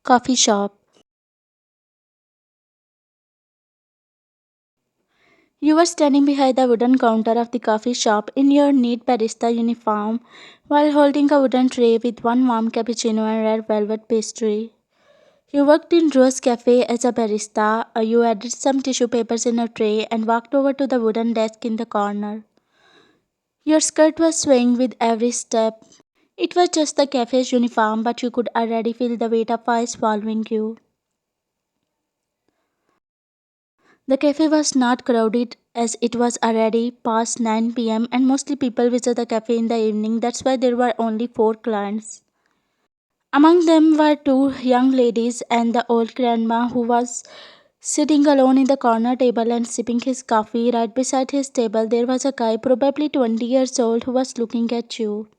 Coffee shop. You were standing behind the wooden counter of the coffee shop in your neat barista uniform while holding a wooden tray with one warm cappuccino and red velvet pastry. You worked in Rose Cafe as a barista. You added some tissue papers in a tray and walked over to the wooden desk in the corner. Your skirt was swaying with every step. It was just the cafe's uniform, but you could already feel the weight of ice swallowing you. The cafe was not crowded as it was already past 9 p.m. and mostly people visit the cafe in the evening. That's why there were only four clients. Among them were two young ladies and the old grandma who was sitting alone in the corner table and sipping his coffee. Right beside his table, there was a guy, probably 20 years old, who was looking at you.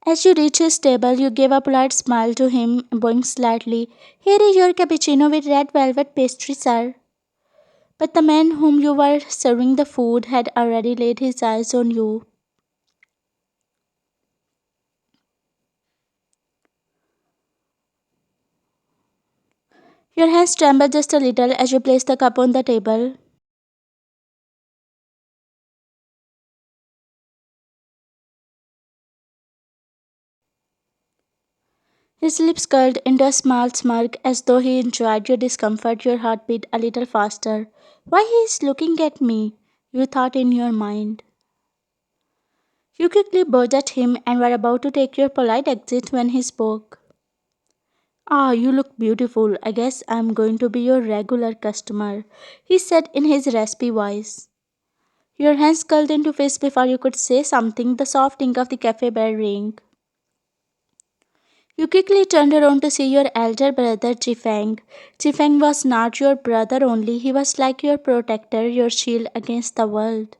As you reached his table, you gave a polite smile to him, bowing slightly. Here is your cappuccino with red velvet pastry, sir. But the man whom you were serving the food had already laid his eyes on you. Your hands trembled just a little as you placed the cup on the table. His lips curled into a small smirk as though he enjoyed your discomfort. Your heart beat a little faster. Why he is looking at me? You thought in your mind. You quickly bowed at him and were about to take your polite exit when he spoke. Ah, you look beautiful. I guess I'm going to be your regular customer, he said in his raspy voice. Your hands curled into fists before you could say something. The soft ding of the cafe bell rang. You quickly turned around to see your elder brother Jifeng. Jifeng was not your brother only, he was like your protector, your shield against the world.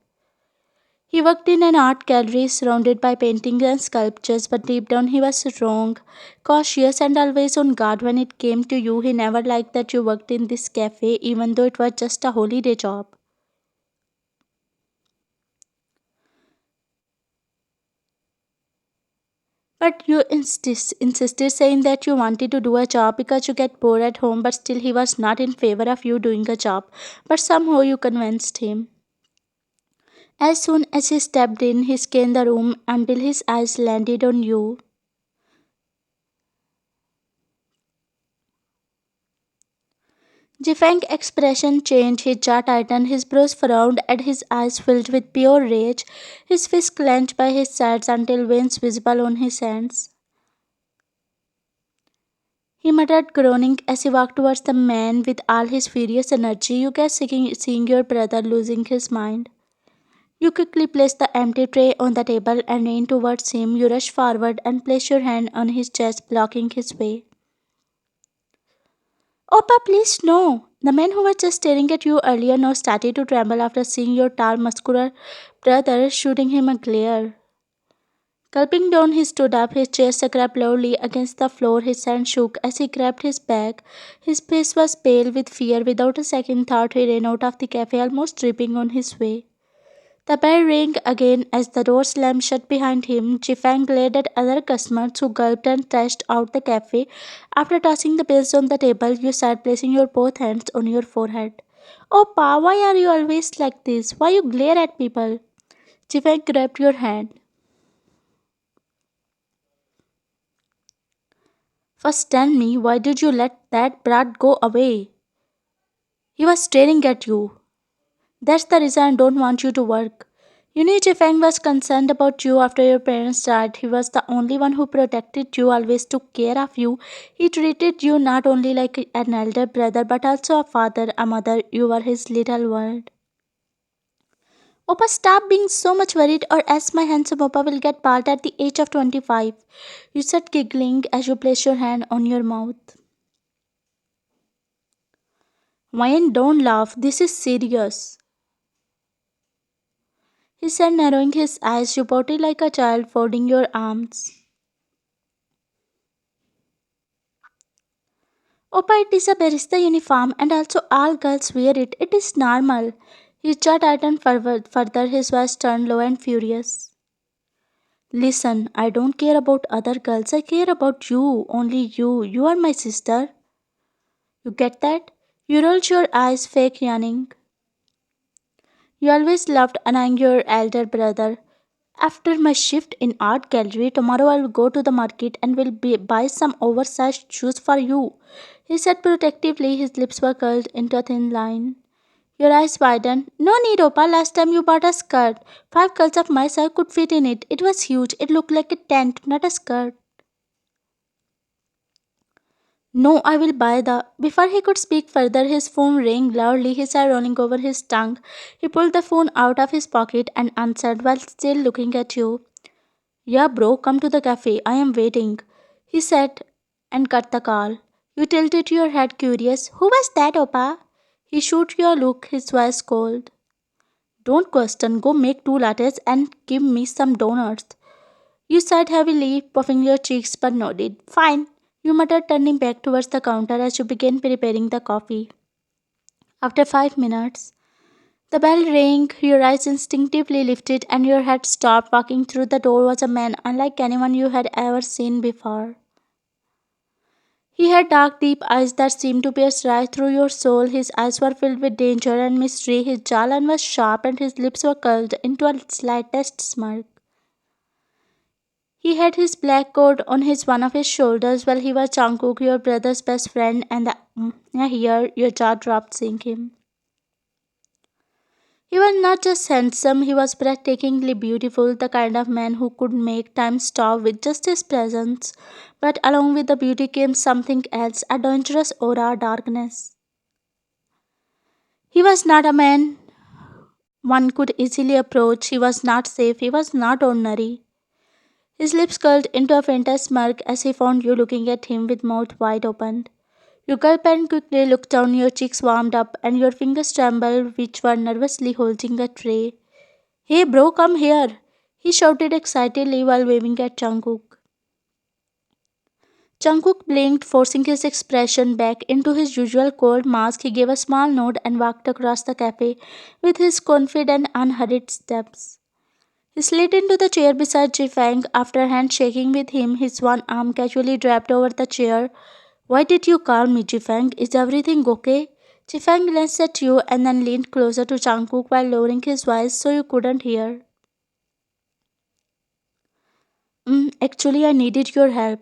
He worked in an art gallery surrounded by paintings and sculptures, but deep down he was wrong, cautious, and always on guard when it came to you. He never liked that you worked in this cafe, even though it was just a holiday job. But you insisted, saying that you wanted to do a job because you get bored at home, but still he was not in favor of you doing a job. But somehow you convinced him. As soon as he stepped in, he scanned the room until his eyes landed on you. Jifeng's expression changed, his jaw tightened, his brows furrowed, and his eyes filled with pure rage. His fists clenched by his sides until veins visible on his hands. He muttered, groaning as he walked towards the man with all his furious energy. You kept seeing your brother losing his mind. You quickly placed the empty tray on the table and ran towards him. You rushed forward and placed your hand on his chest, blocking his way. Oppa, please, no! The man who was just staring at you earlier now started to tremble after seeing your tall, muscular brother shooting him a glare. Gulping down, he stood up, his chest scraped loudly against the floor, his hand shook as he grabbed his bag. His face was pale with fear. Without a second thought, he ran out of the cafe, almost tripping on his way. The bell rang again as the door slammed shut behind him. Jifang glared at other customers who gulped and trashed out the cafe. After tossing the bills on the table, you sat placing your both hands on your forehead. Oh, Pa, why are you always like this? Why you glare at people? Jifang grabbed your hand. First tell me, why did you let that brat go away? He was staring at you. That's the reason I don't want you to work. You knew Jifeng was concerned about you after your parents died. He was the only one who protected you, always took care of you. He treated you not only like an elder brother but also a father, a mother. You were his little world. Oppa, stop being so much worried, or else my handsome Oppa will get bald at the age of 25. You said, giggling as you placed your hand on your mouth. Wayne, don't laugh. This is serious. He said, narrowing his eyes. You pouted like a child, folding your arms. Oppa, it is a barista uniform, and also all girls wear it. It is normal. His jaw tightened further, his voice turned low and furious. Listen, I don't care about other girls. I care about you. Only you. You are my sister. You get that? You rolled your eyes, fake yawning. You always loved annoying your elder brother. After my shift in art gallery, tomorrow I'll go to the market and buy some oversized shoes for you. He said protectively, his lips were curled into a thin line. Your eyes widened. No need, Opa. Last time you bought a skirt. 5 girls of my size could fit in it. It was huge. It looked like a tent, not a skirt. No, I will buy the. Before he could speak further, his phone rang loudly, his eye rolling over his tongue. He pulled the phone out of his pocket and answered while still looking at you. Yeah, bro, come to the cafe. I am waiting, he said and cut the call. You tilted your head, curious. Who was that, Opa? He shot you a look, his voice cold. Don't question, go make 2 lattes and give me some donuts. You sighed heavily, puffing your cheeks but nodded. Fine, you muttered, turning back towards the counter as you began preparing the coffee. After 5 minutes, the bell rang, your eyes instinctively lifted, and your head stopped. Walking through the door was a man unlike anyone you had ever seen before. He had dark, deep eyes that seemed to pierce right through your soul. His eyes were filled with danger and mystery. His jawline was sharp, and his lips were curled into a slightest smirk. He had his black coat on his one of his shoulders while he was Jungkook, your brother's best friend, and here your jaw dropped seeing him. He was not just handsome, he was breathtakingly beautiful, the kind of man who could make time stop with just his presence. But along with the beauty came something else, a dangerous aura, darkness. He was not a man one could easily approach, he was not safe, he was not ordinary. His lips curled into a faintest smirk as he found you looking at him with mouth wide open. You gulped and quickly looked down, your cheeks warmed up, and your fingers trembled, which were nervously holding a tray. Hey bro, come here! He shouted excitedly while waving at Jungkook. Jungkook blinked, forcing his expression back into his usual cold mask. He gave a small nod and walked across the cafe with his confident, unhurried steps. He slid into the chair beside Jifang after handshaking with him, his one arm casually draped over the chair. Why did you call me, Jifang? Is everything okay? Jifang glanced at you and then leaned closer to Jungkook while lowering his voice so you couldn't hear. Actually, I needed your help.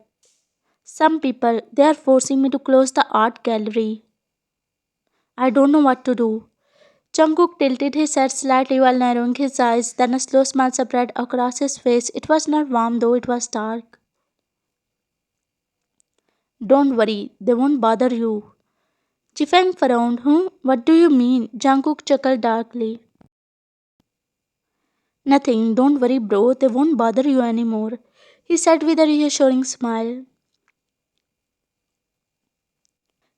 Some people, they are forcing me to close the art gallery. I don't know what to do. Jungkook tilted his head slightly while narrowing his eyes, then a slow smile spread across his face. It was not warm though, it was dark. Don't worry, they won't bother you. Jifeng frowned. What do you mean? Jungkook chuckled darkly. Nothing, don't worry, bro, they won't bother you anymore, he said with a reassuring smile.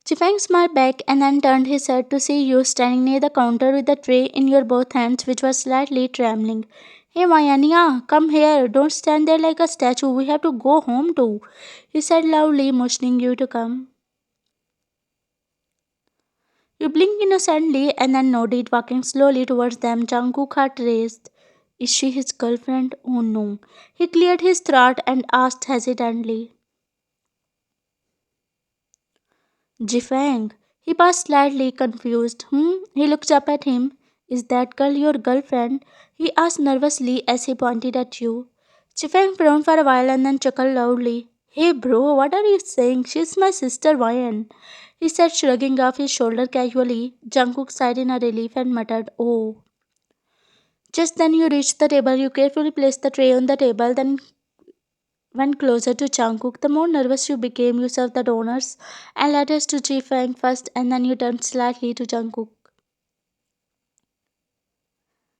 Jifeng smiled back and then turned his head to see you standing near the counter with the tray in your both hands, which was slightly trembling. Hey Mayania, come here. Don't stand there like a statue. We have to go home too, he said loudly, motioning you to come. You blinked innocently and then nodded, walking slowly towards them. Jungkook heart raced. Is she his girlfriend? Oh no. He cleared his throat and asked hesitantly. Jifang. He paused slightly confused. He looked up at him. Is that girl your girlfriend? He asked nervously as he pointed at you. Jifang frowned for a while and then chuckled loudly. Hey bro, what are you saying? She's my sister Ryan, he said, shrugging off his shoulder casually. Jungkook sighed in a relief and muttered, Oh. Just then you reached the table. You carefully placed the tray on the table, then went closer to Jungkook. The more nervous you became, you served the donuts and letters to Jifang first, and then you turned slightly to Jungkook.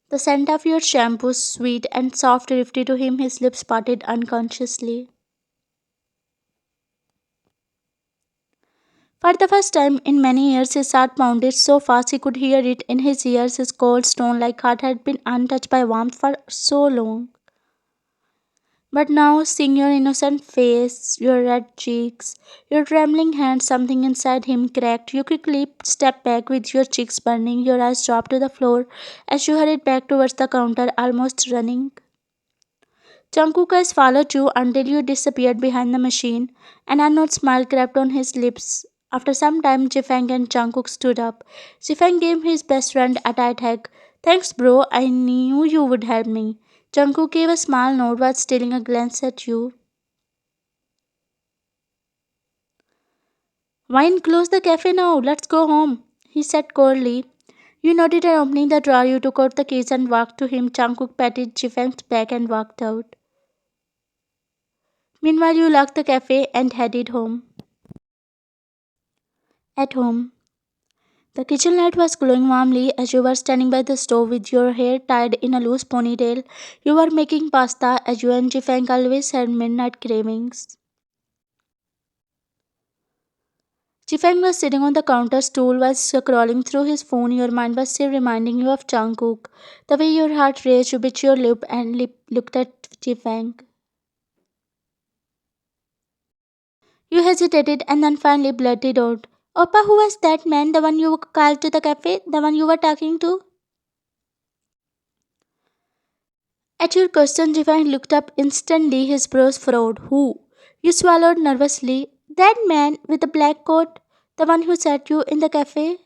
The scent of your shampoo, sweet and soft, drifted to him. His lips parted unconsciously. For the first time in many years, his heart pounded so fast he could hear it in his ears. His cold, stone-like heart had been untouched by warmth for so long. But now, seeing your innocent face, your red cheeks, your trembling hands, something inside him cracked. You quickly stepped back with your cheeks burning. Your eyes dropped to the floor as you hurried back towards the counter, almost running. Jungkook has followed you until you disappeared behind the machine. An unknown smile crept on his lips. After some time, Jifeng and Jungkook stood up. Jifeng gave his best friend a tight hug. Thanks, bro. I knew you would help me. Jungkook gave a small nod while stealing a glance at you. Wine, close the cafe now. Let's go home, he said coldly. You nodded and opening the drawer, you took out the keys and walked to him. Jungkook patted Jifeng's back and walked out. Meanwhile, you locked the cafe and headed home. At home, the kitchen light was glowing warmly as you were standing by the stove with your hair tied in a loose ponytail. You were making pasta as you and Jifeng always had midnight cravings. Jifeng was sitting on the counter stool while scrolling through his phone. Your mind was still reminding you of Jungkook. The way your heart raced, you bit your lip and looked at Jifeng. You hesitated and then finally blurted out, Oppa, who was that man? The one you called to the cafe? The one you were talking to? At your question, Jifang looked up instantly, his brows furrowed. Who? You swallowed nervously. That man with the black coat? The one who sat you in the cafe?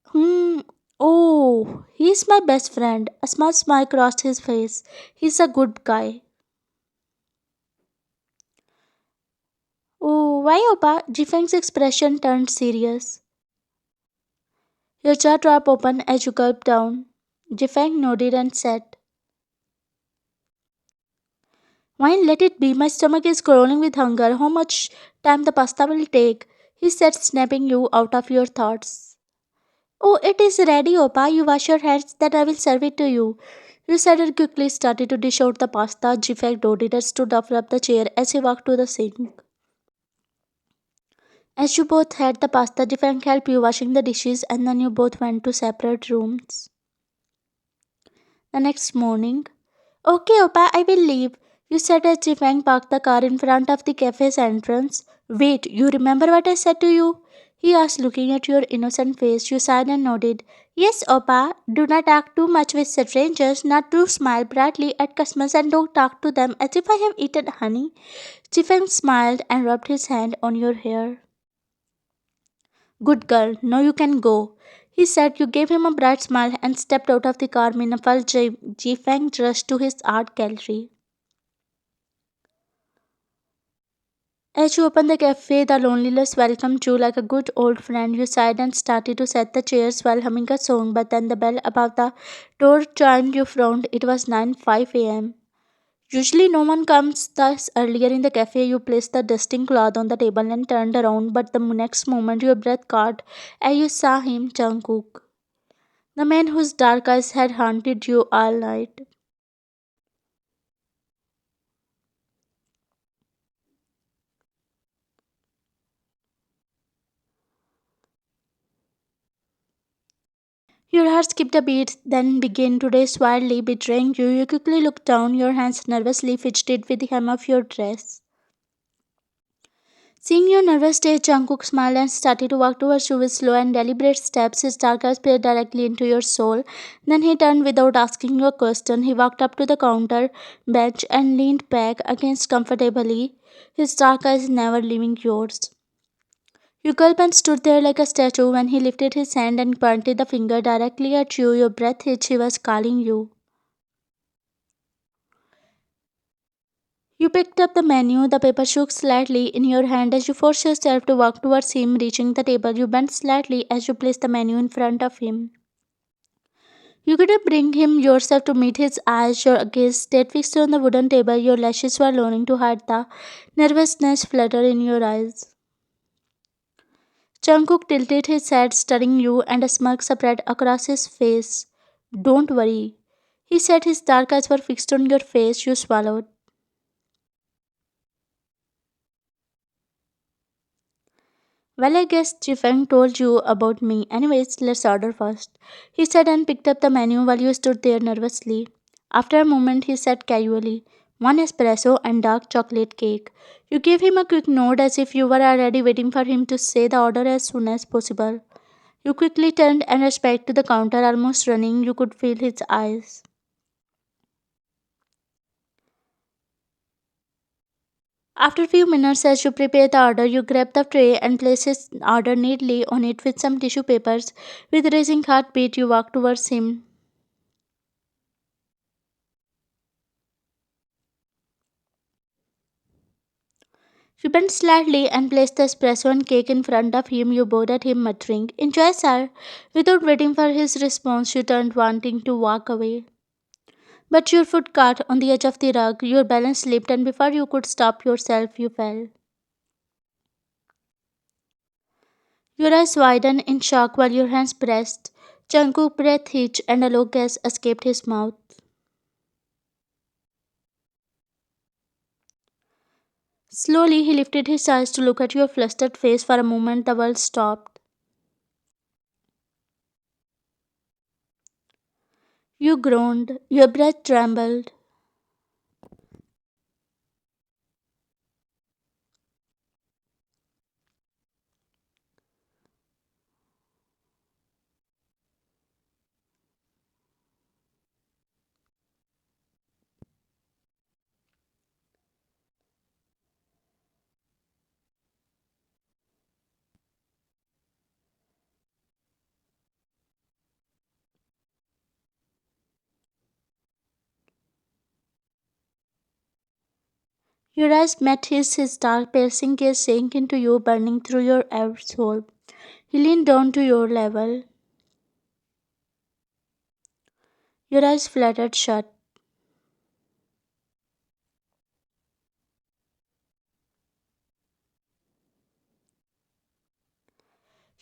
Hmm. Oh, he's my best friend. A small smile crossed his face. He's a good guy. Oh, why, Oppa? Jifang's expression turned serious. Your jaw dropped open as you gulped down. Jifang nodded and said, Wine, let it be. My stomach is growling with hunger. How much time the pasta will take? He said, snapping you out of your thoughts. Oh, it is ready, Opa. You wash your hands, then I will serve it to you. You said and quickly started to dish out the pasta. Jifek nodded and stood up from the chair as he walked to the sink. As you both had the pasta, Jifek helped you washing the dishes and then you both went to separate rooms. The next morning, Okay, Opa, I will leave. You said as Jifeng parked the car in front of the cafe's entrance. Wait, you remember what I said to you? He asked, looking at your innocent face. You sighed and nodded. Yes, Opa, do not talk too much with strangers, not to smile brightly at customers, and don't talk to them as if I have eaten honey. Jifeng smiled and rubbed his hand on your hair. Good girl, now you can go. He said. You gave him a bright smile and stepped out of the car. Meanwhile, Jifeng rushed to his art gallery. As you opened the cafe, the loneliness welcomed you like a good old friend. You sighed and started to set the chairs while humming a song, but then the bell above the door chimed. You frowned. It was 9:05 a.m. Usually, no one comes thus earlier in the cafe. You placed the dusting cloth on the table and turned around, but the next moment your breath caught as you saw him, Jungkook, the man whose dark eyes had haunted you all night. Your heart skipped a beat, then began to race wildly, betraying you. You quickly looked down, your hands nervously fidgeted with the hem of your dress. Seeing your nervous state, Jungkook smiled and started to walk towards you with slow and deliberate steps. His dark eyes peered directly into your soul. Then he turned without asking you a question. He walked up to the counter bench and leaned back against comfortably, his dark eyes never leaving yours. You gulped and stood there like a statue when he lifted his hand and pointed the finger directly at you. Your breath hitched, he was calling you. You picked up the menu, the paper shook slightly in your hand as you forced yourself to walk towards him. Reaching the table, you bent slightly as you placed the menu in front of him. You couldn't bring him yourself to meet his eyes. Your gaze stayed fixed on the wooden table. Your lashes were lowering to hide the nervousness flutter in your eyes. Jungkook tilted his head, studying you, and a smirk spread across his face. Don't worry, he said. His dark eyes were fixed on your face. You swallowed. Well, I guess Jifeng told you about me. Anyways, let's order first, he said and picked up the menu while you stood there nervously. After a moment, he said casually, One espresso and dark chocolate cake. You gave him a quick nod as if you were already waiting for him to say the order as soon as possible. You quickly turned and rushed back to the counter, almost running. You could feel his eyes. After a few minutes, as you prepare the order, you grab the tray and place his order neatly on it with some tissue papers. With racing heartbeat, you walk towards him. You bend slightly and place the espresso and cake in front of him. You bowed at him, muttering, "Enjoy, sir." Without waiting for his response, you turned, wanting to walk away. But your foot caught on the edge of the rug, your balance slipped, and before you could stop yourself, you fell. Your eyes widened in shock while your hands pressed. Jungkook's breath hitched and a low gas escaped his mouth. Slowly, he lifted his eyes to look at your flustered face. For a moment, the world stopped. You groaned, your breath trembled. Your eyes met his dark, piercing gaze sank into you, burning through your every soul. He leaned down to your level. Your eyes fluttered shut.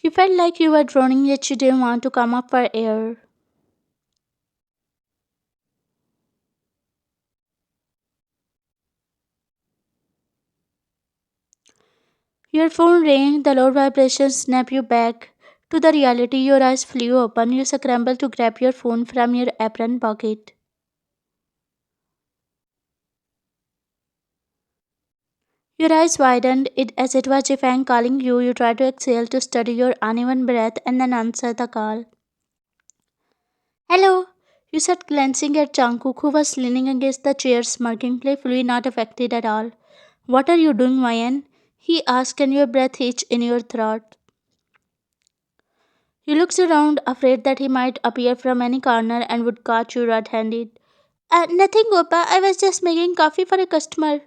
You felt like you were drowning, yet you didn't want to come up for air. Your phone rang, the loud vibrations snapped you back to the reality. Your eyes flew open. You scrambled to grab your phone from your apron pocket. Your eyes widened as it was Jifang calling you. You tried to exhale to steady your uneven breath and then answer the call. "Hello," you said, glancing at Jungkook, who was leaning against the chair, smirking playfully, not affected at all. "What are you doing, Mayan?" he asked, and your breath hitched in your throat. You looked around, afraid that he might appear from any corner and would catch you red handed. Nothing, Gopa. I was just making coffee for a customer."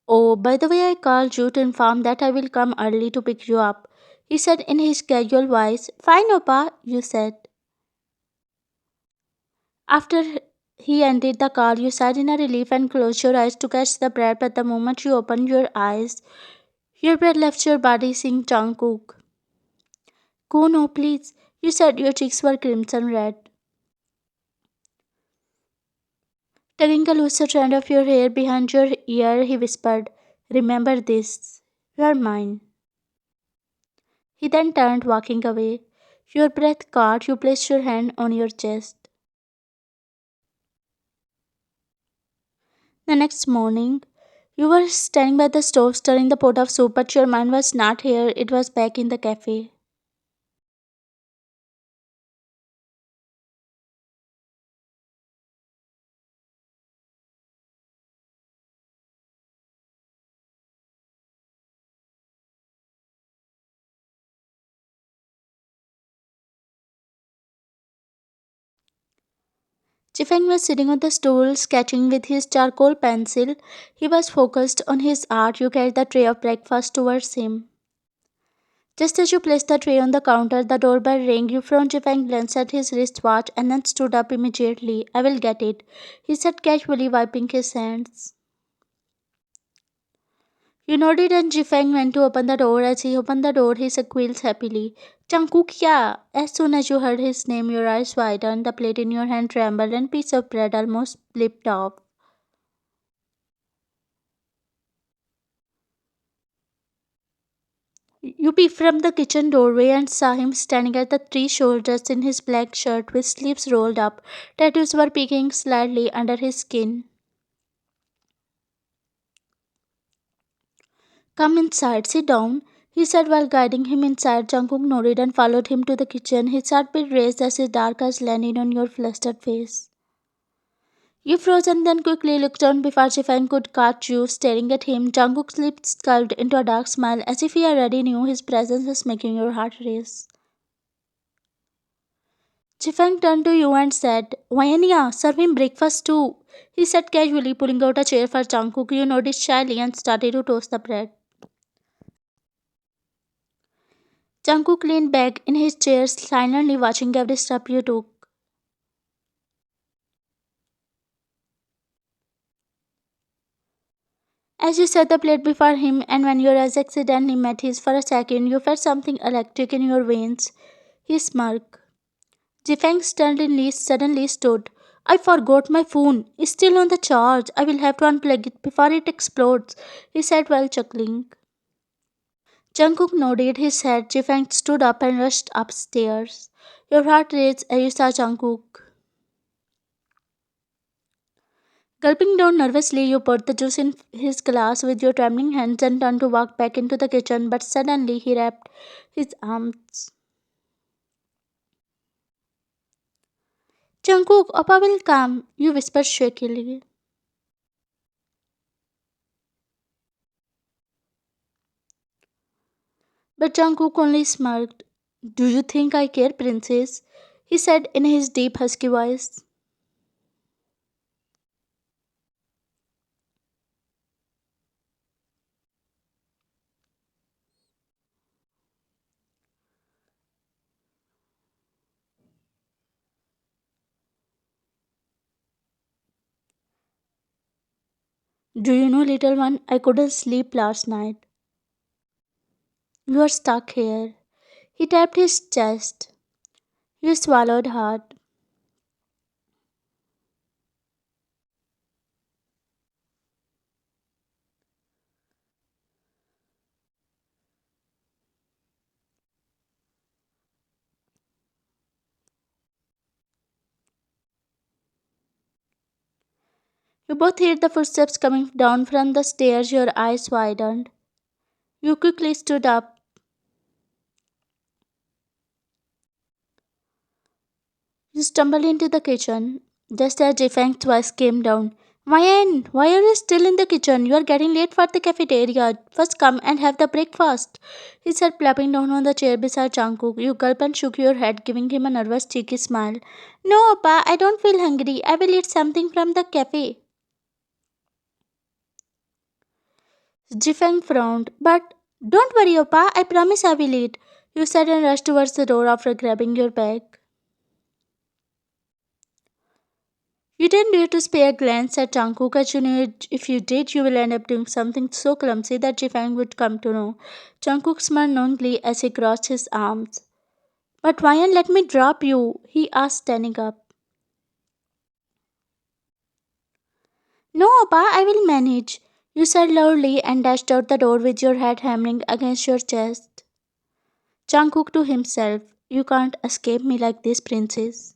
"Oh, by the way, I called you to inform that I will come early to pick you up," he said in his casual voice. "Fine, Opa," you said. After he ended the call, you sighed in a relief and closed your eyes to catch the breath, but the moment you opened your eyes, your breath left your body, seeing Jungkook. "Go no, please," you said, your cheeks were crimson red. Tugging a looser strand of your hair behind your ear, he whispered, "Remember this. You're mine." He then turned, walking away. Your breath caught, you placed your hand on your chest. The next morning, you were standing by the stove stirring the pot of soup, but your mind was not here, it was back in the cafe. Chifeng was sitting on the stool, sketching with his charcoal pencil. He was focused on his art. You carried the tray of breakfast towards him. Just as you placed the tray on the counter, the doorbell rang. You from Chifeng glanced at his wristwatch and then stood up immediately. "I will get it," he said casually, wiping his hands. You nodded and Jifeng went to open the door. As he opened the door, he squealed happily. "Jungkook, yeah!" As soon as you heard his name, your eyes widened, the plate in your hand trembled, and a piece of bread almost slipped off. You peeped from the kitchen doorway and saw him standing at the threshold dressed in his black shirt with sleeves rolled up. Tattoos were peeking slightly under his skin. "Come inside, sit down," he said while guiding him inside. Jungkook nodded and followed him to the kitchen. His heartbeat raised as his dark eyes landed on your flustered face. You froze and then quickly looked down before Jifeng could catch you staring at him. Jungkook's lips curved into a dark smile as if he already knew his presence was making your heart race. Jifeng turned to you and said, Wayanya, serve him breakfast too. He said casually, pulling out a chair for Jungkook. You nodded shyly and started to toast the bread. Jungkook leaned back in his chair, silently watching every step you took. As you set the plate before him, and when your eyes accidentally met his for a second, you felt something electric in your veins. He smirked. Jifeng suddenly stood. I forgot my phone. It's still on the charge. I will have to unplug it before it explodes, he said while chuckling. Jungkook nodded his head. Jifeng stood up and rushed upstairs. Your heart raced as you saw Jungkook. Gulping down nervously, you poured the juice in his glass with your trembling hands and turned to walk back into the kitchen, but suddenly he wrapped his arms. Jungkook, Oppa will come, you whispered shakily. But Jungkook only smirked. Do you think I care, princess? He said in his deep, husky voice. Do you know, little one, I couldn't sleep last night. You are stuck here. He tapped his chest. You swallowed hard. You both heard the footsteps coming down from the stairs, your eyes widened. You quickly stood up. You stumbled into the kitchen. Just as Jifang's voice came down. Mayan, why are you still in the kitchen? You are getting late for the cafeteria. First come and have the breakfast. He said, plopping down on the chair beside Jungkook. You gulped and shook your head, giving him a nervous, cheeky smile. No, Appa, I don't feel hungry. I will eat something from the cafe. Jifeng frowned. But don't worry, Appa. I promise I will eat. You said and rushed towards the door after grabbing your bag. You didn't dare to spare a glance at Jungkook as you knew if you did, you will end up doing something so clumsy that Jifang would come to know. Jungkook smiled knowingly as he crossed his arms. But why and let me drop you? He asked, standing up. No, Appa, I will manage. You said loudly and dashed out the door with your head hammering against your chest. Jungkook to himself, you can't escape me like this, princess.